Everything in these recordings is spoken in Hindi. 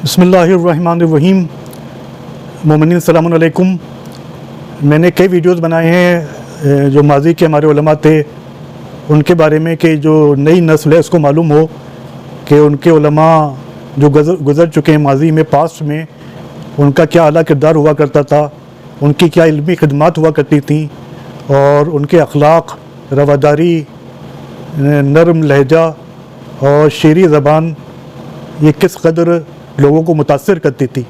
बिस्मिल्लाहिर्रहमानिर्रहीम। मोमिनीन सलामुन अलैकुम। मैंने कई वीडियोस बनाए हैं जो माजी के हमारे उलमा थे उनके बारे में कि जो नई नस्ल है उसको मालूम हो कि उनके उलमा जो गुज़र चुके हैं माजी में, पास्ट में, उनका क्या आला किरदार हुआ करता था, उनकी क्या इल्मी खिदमात हुआ करती थी और उनके अखलाक, रवादारी, नरम लहजा और शेरी ज़बान ये किस कदर लोगों को मुतासिर करती थी।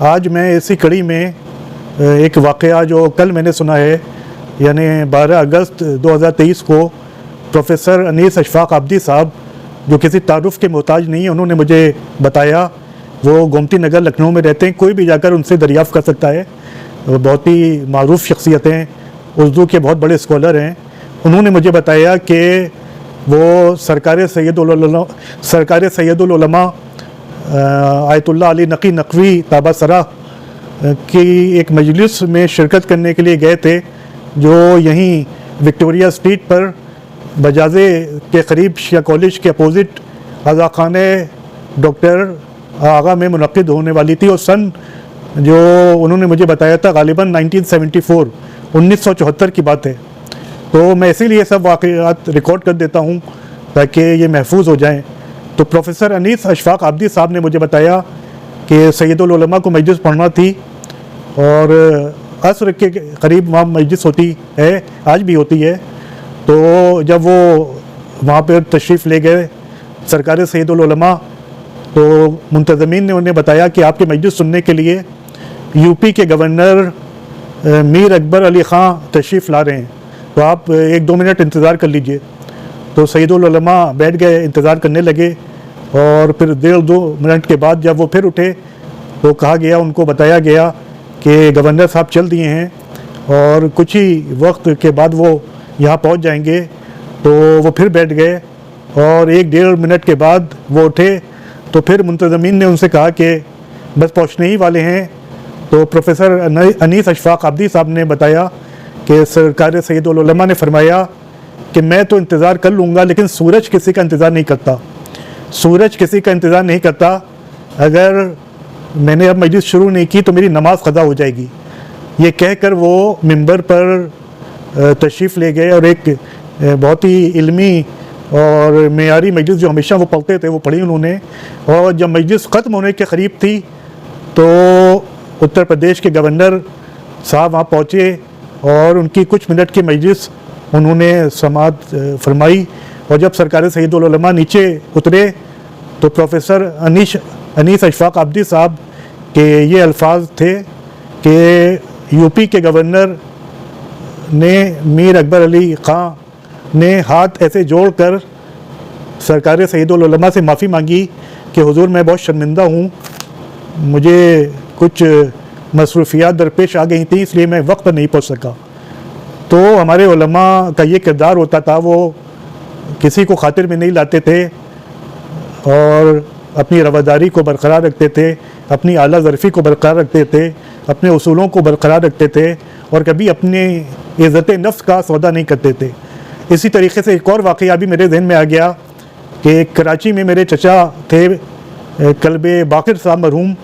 आज मैं इसी कड़ी में एक वाक़या जो कल मैंने सुना है, यानी 12 अगस्त 2023 को प्रोफेसर अनीस अशफाक आब्दी साहब, जो किसी तारुफ़ के मोहताज नहीं है, उन्होंने मुझे बताया। वो गोमती नगर लखनऊ में रहते हैं, कोई भी जाकर उनसे दरियाफ़्त कर सकता है। बहुत ही मारूफ़ शख्सियतें, उर्दू के बहुत बड़े स्कॉलर हैं। उन्होंने मुझे बताया कि वो सरकार सैयदुल उलमा आयतुल्लाह अली नकी नकवी ताबासरा की एक मजलिस में शिरकत करने के लिए गए थे, जो यहीं विक्टोरिया स्ट्रीट पर बजाजे के करीब शिया कॉलेज के अपोजिट आज़ाखाने डॉक्टर आगा में मुनक़िद होने वाली थी। और सन जो उन्होंने मुझे बताया था गालिबन 1974 की बात है। तो मैं इसीलिए सब वाक़यात रिकॉर्ड कर देता हूँ ताकि ये महफूज हो जाएं। तो प्रोफेसर अनीस अशफाक आब्दी साहब ने मुझे बताया कि सैयदुल उलमा को मजलिस पढ़ना थी और असर के करीब वहाँ मजलिस होती है, आज भी होती है। तो जब वो वहाँ पर तशरीफ़ ले गए सरकार सैयदुल उलमा, तो मुंतज़मीन ने उन्हें बताया कि आपकी मजलिस सुनने के लिए यूपी के गवर्नर मीर अकबर अली ख़ां तशरीफ़ ला रहे हैं, तो आप 1-2 मिनट इंतज़ार कर लीजिए। तो सैयदुल उलमा बैठ गए, इंतज़ार करने लगे और फिर 1-2 मिनट के बाद जब वो फिर उठे तो कहा गया, उनको बताया गया कि गवर्नर साहब चल दिए हैं और कुछ ही वक्त के बाद वो यहाँ पहुँच जाएंगे। तो वो फिर बैठ गए और 1-1.5 मिनट के बाद वो उठे। तो फिर मुंतज़मीन ने उनसे कहा कि बस पहुँचने ही वाले हैं। तो प्रोफेसर अनीस अशफाक आब्दी साहब ने बताया कि सरकार सैयदुल उलमा ने फरमाया कि मैं तो इंतज़ार कर लूँगा, लेकिन सूरज किसी का इंतज़ार नहीं करता। सूरज किसी का इंतज़ार नहीं करता। अगर मैंने अब मजलिस शुरू नहीं की तो मेरी नमाज़ क़ज़ा हो जाएगी। ये कहकर वो मिंबर पर तशरीफ़ ले गए और एक बहुत ही इल्मी और मेयारी मजलिस जो हमेशा वो पढ़ते थे वो पढ़ी उन्होंने। और जब मजलिस ख़त्म होने के करीब थी तो उत्तर प्रदेश के गवर्नर साहब वहाँ पहुँचे और उनकी कुछ मिनट की मजलिस उन्होंने समाअत फरमाई। और जब सरकार सैयदुल उलमा नीचे उतरे तो प्रोफेसर अनीस अशफाक आब्दी साहब के ये अल्फाज थे कि यूपी के गवर्नर ने मीर अकबर अली ख़ां ने हाथ ऐसे जोड़कर सरकार सैयदुल उलमा से माफ़ी मांगी कि हुजूर मैं बहुत शर्मिंदा हूँ, मुझे कुछ मसरूफियात दरपेश आ गई थी, इसलिए मैं वक्त पर नहीं पहुँच सका। तो हमारे उलमा का ये किरदार होता था, वो किसी को खातिर में नहीं लाते थे और अपनी रवादारी को बरकरार रखते थे, अपनी आला ज़रफ़ी को बरकरार रखते थे, अपने उसूलों को बरकरार रखते थे और कभी अपनी इज़्ज़त नफ्स का सौदा नहीं करते थे। इसी तरीके से एक और वाक़या भी मेरे जहन में आ गया कि कराची में मेरे चचा थे कल्बे बाक़िर साहब मरहूम।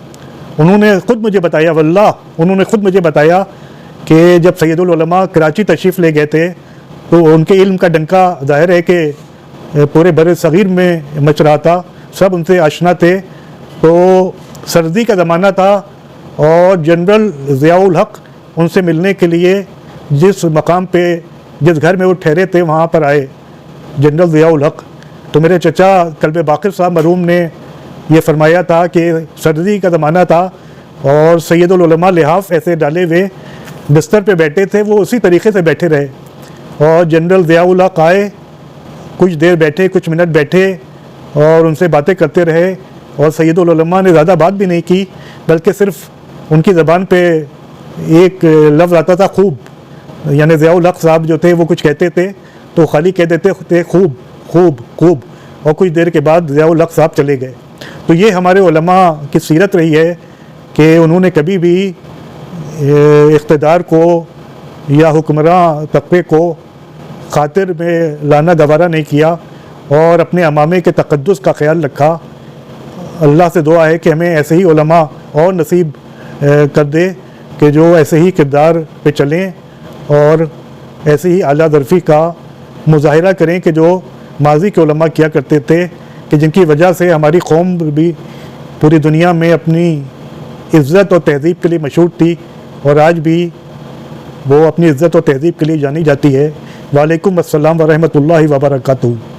उन्होंने ख़ुद मुझे बताया, वल्लाह उन्होंने ख़ुद मुझे बताया कि जब सैयदुल उलमा कराची तशरीफ़ ले गए थे तो उनके इल्म का डंका ज़ाहिर है कि पूरे बर सग़ीर में मच रहा था, सब उनसे आशना थे। तो सर्दी का ज़माना था और जनरल ज़ियाउल हक़ उनसे मिलने के लिए जिस मकाम पे, जिस घर में वो ठहरे थे वहाँ पर आए जनरल ज़ियाउल हक़। तो मेरे चचा कल्बे बाक़िर साहब मरहूम ने ये फरमाया था कि सर्दी का ज़माना था और सैयदुल उलमा लिहाफ ऐसे डाले हुए बिस्तर पे बैठे थे, वो उसी तरीके से बैठे रहे और जनरल ज़ियाउल हक़ आए, कुछ देर बैठे, कुछ मिनट बैठे और उनसे बातें करते रहे। और सैयदुल उलमा ने ज़्यादा बात भी नहीं की, बल्कि सिर्फ उनकी ज़बान पे एक लफ्ज़ आता था खूब, यानी ज़ियाउल हक़ साहब जो थे वो कुछ कहते थे तो खाली कह देते थे खूब खूब खूब, और कुछ देर के बाद ज़ियाउल हक़ साहब चले गए। तो ये हमारे उलमा की सीरत रही है कि उन्होंने कभी भी इक़्तिदार को या हुक्मरान तबके को खातिर में लाना गवारा नहीं किया और अपने अमामे के तक़द्दुस का ख्याल रखा। अल्लाह से दुआ है कि हमें ऐसे ही उलमा और नसीब कर दे कि जो ऐसे ही किरदार पे चलें और ऐसे ही आला दरफ़ी का मुज़ाहिरा करें कि जो माजी के उलमा किया करते थे, कि जिनकी वजह से हमारी कौम भी पूरी दुनिया में अपनी इज़्ज़त और तहज़ीब के लिए मशहूर थी और आज भी वो अपनी इज़्ज़त और तहज़ीब के लिए जानी जाती है। वालेकुम अस्सलाम व रहमतुल्लाहि व बरकातुहू।